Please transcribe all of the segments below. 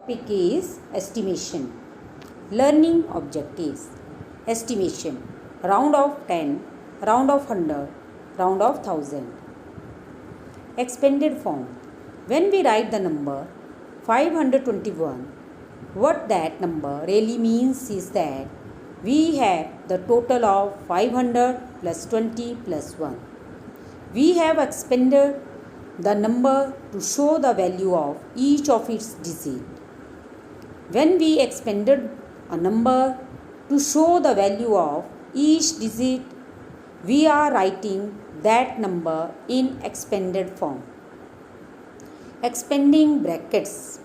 Topic is estimation. Learning objectives. Estimation. Round of 10, round of 100, round of 1000. Expanded form. When we write the number 521, what that number really means is that we have the total of 500 plus 20 plus 1. We have expanded the number to show the value of each of its digits. When we expanded a number to show the value of each digit, we are writing that number in expanded form. Expanding brackets.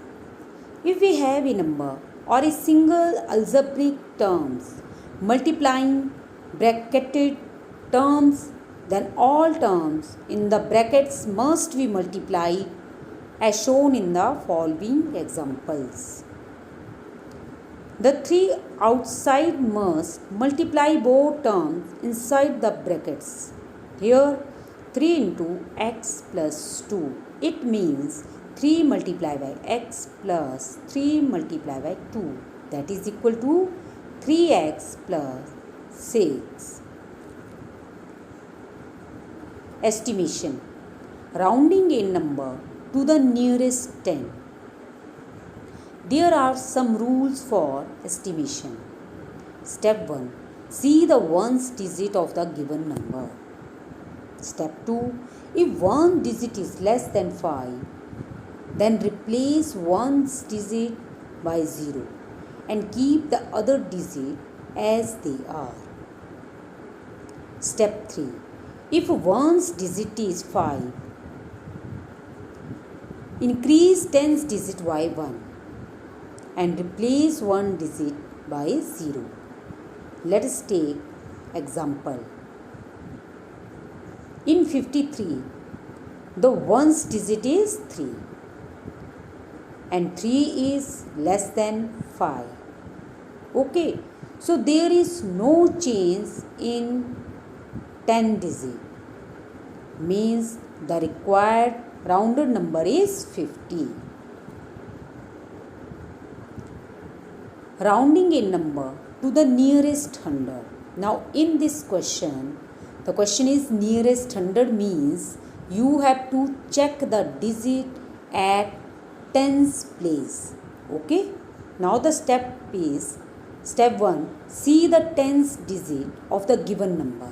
If we have a number or a single algebraic terms multiplying bracketed terms, then all terms in the brackets must be multiplied as shown in the following examples. The three outside must multiply both terms inside the brackets. Here 3 into x plus 2. It means 3 multiplied by x plus 3 multiplied by 2. That is equal to 3x plus 6. Estimation. Rounding a number to the nearest 10. There are some rules for estimation. Step 1. See the ones digit of the given number. Step 2. If one digit is less than 5, then replace one's digit by 0 and keep the other digit as they are. Step 3. If one's digit is 5, increase 10's digit by 1 and replace one digit by 0. Let us take example. In 53, the ones digit is 3 and 3 is less than 5. Okay, so there is no change in 10 digit. Means the required rounded number is 50. Rounding a number to the nearest 100. Now in this question, the question is nearest 100 means you have to check the digit at tens place. Okay. Now the step is step 1. See the tens digit of the given number.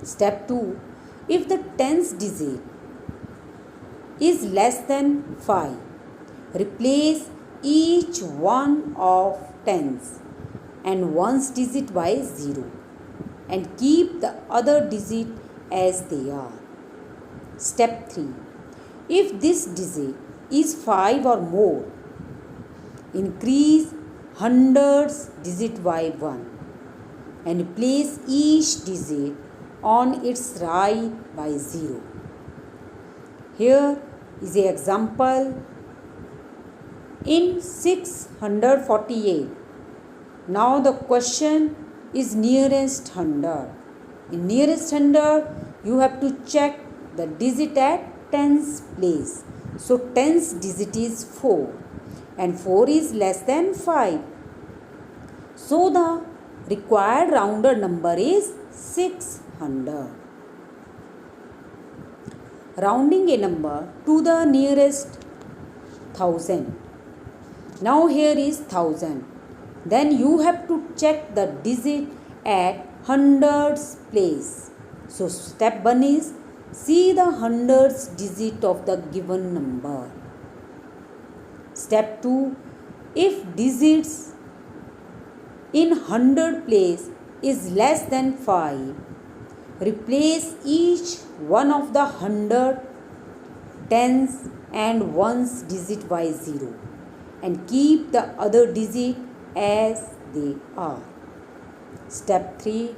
Step 2. If the tens digit is less than 5, replace each one of tens and one's digit by 0 and keep the other digit as they are. Step 3. If this digit is 5 or more, increase hundreds digit by 1 and place each digit on its right by 0. Here is an example. In 648, now the question is nearest 100. In nearest 100, you have to check the digit at tens place. So tens digit is 4 and 4 is less than 5. So the required rounded number is 600. Rounding a number to the nearest 1000. Now here is 1000. Then you have to check the digit at hundreds place. So step 1 is see the hundreds digit of the given number. Step 2. If digits in 100 place is less than 5, replace each one of the 100 tens and one's digit by 0 and keep the other digit as they are. Step 3.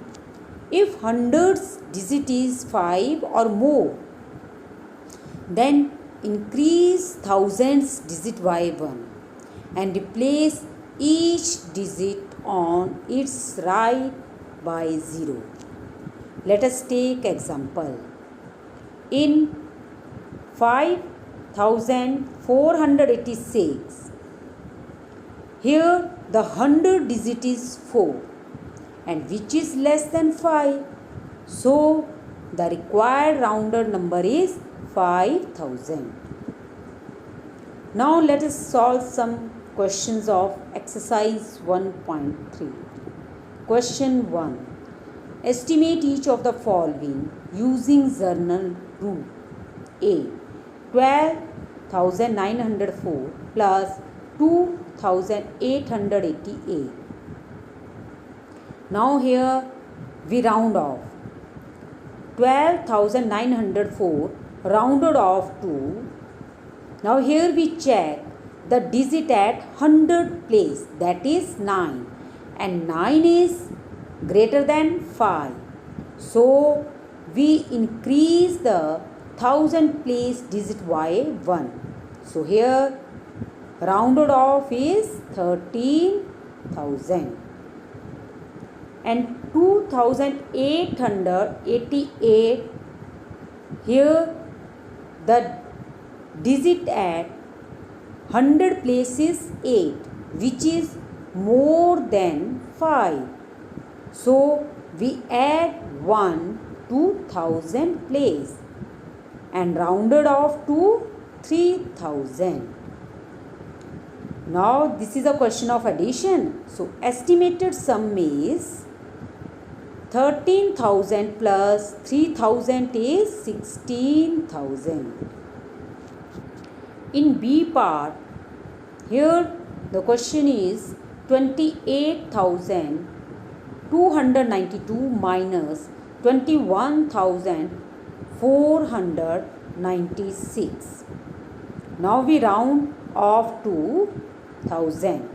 If hundreds digit is 5 or more, then increase thousands digit by 1 and replace each digit on its right by 0. Let us take example. In 5486, Here the 100 digit is 4 and which is less than 5. So the required rounded number is 5000. Now let us solve some questions of exercise 1.3. Question 1. Estimate each of the following using journal rule. A. 12,904 plus 2,888. Now here we round off. 12,904 rounded off to. Now here we check the digit at 100 place, that is 9, and 9 is greater than 5. So we increase the 1000 place digit by 1. So here rounded off is 13,000. And 2,888, here the digit at 100 place is 8, which is more than 5. So we add 1 to 1000 place and rounded off to 3000. Now this is a question of addition. So estimated sum is 13,000 plus 3,000 is 16,000. In B part, here the question is 28,292 minus 21,496. Now we round off to 1000.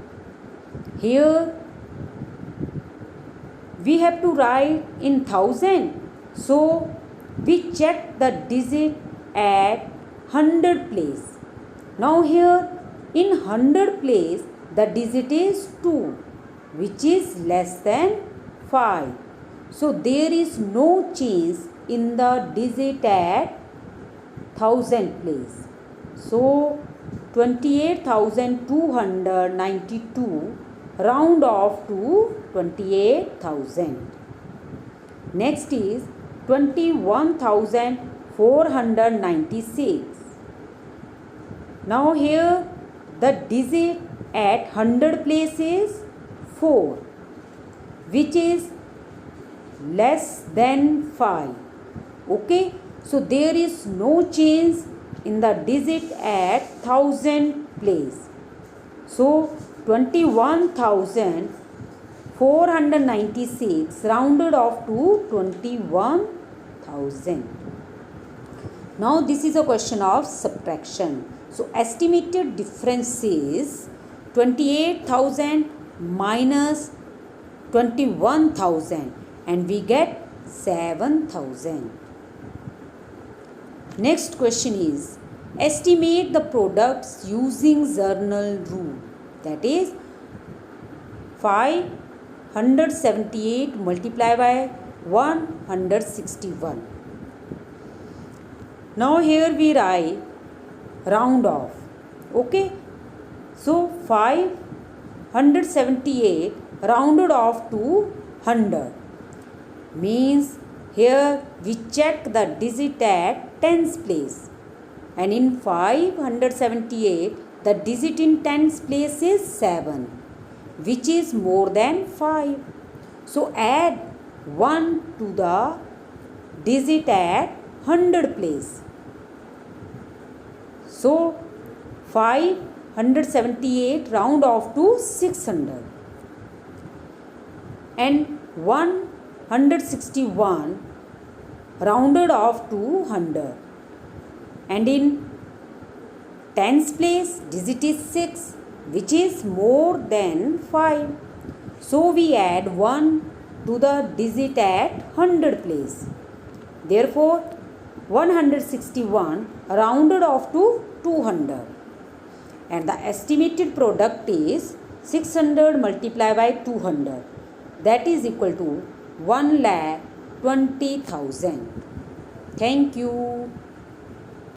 Here we have to write in 1000. So we check the digit at 100 place. Now here in 100 place the digit is 2, which is less than 5. So there is no change in the digit at 1000 place. So 28,292 round off to 28,000. Next is 21,496. Now here the digit at 100 place is 4, which is less than 5. Okay, so there is no change in the digit at 1000 place. So 21,496 rounded off to 21,000. Now this is a question of subtraction. So estimated difference is 28,000 minus 21,000 and we get 7,000. Next question is estimate the products using journal rule, that is 578 multiplied by 161. Now here we write round off. Okay, so 578 rounded off to 100 means here we check the digit at tens place, and in 578 the digit in tens place is 7, which is more than 5. So add 1 to the digit at 100 place. So 578 round off to 600 and 161 rounded off to 100, and in tens place digit is 6, which is more than 5. So we add 1 to the digit at 100 place. Therefore 161 rounded off to 200, and the estimated product is 600 multiplied by 200, that is equal to 1,20,000. Thank you.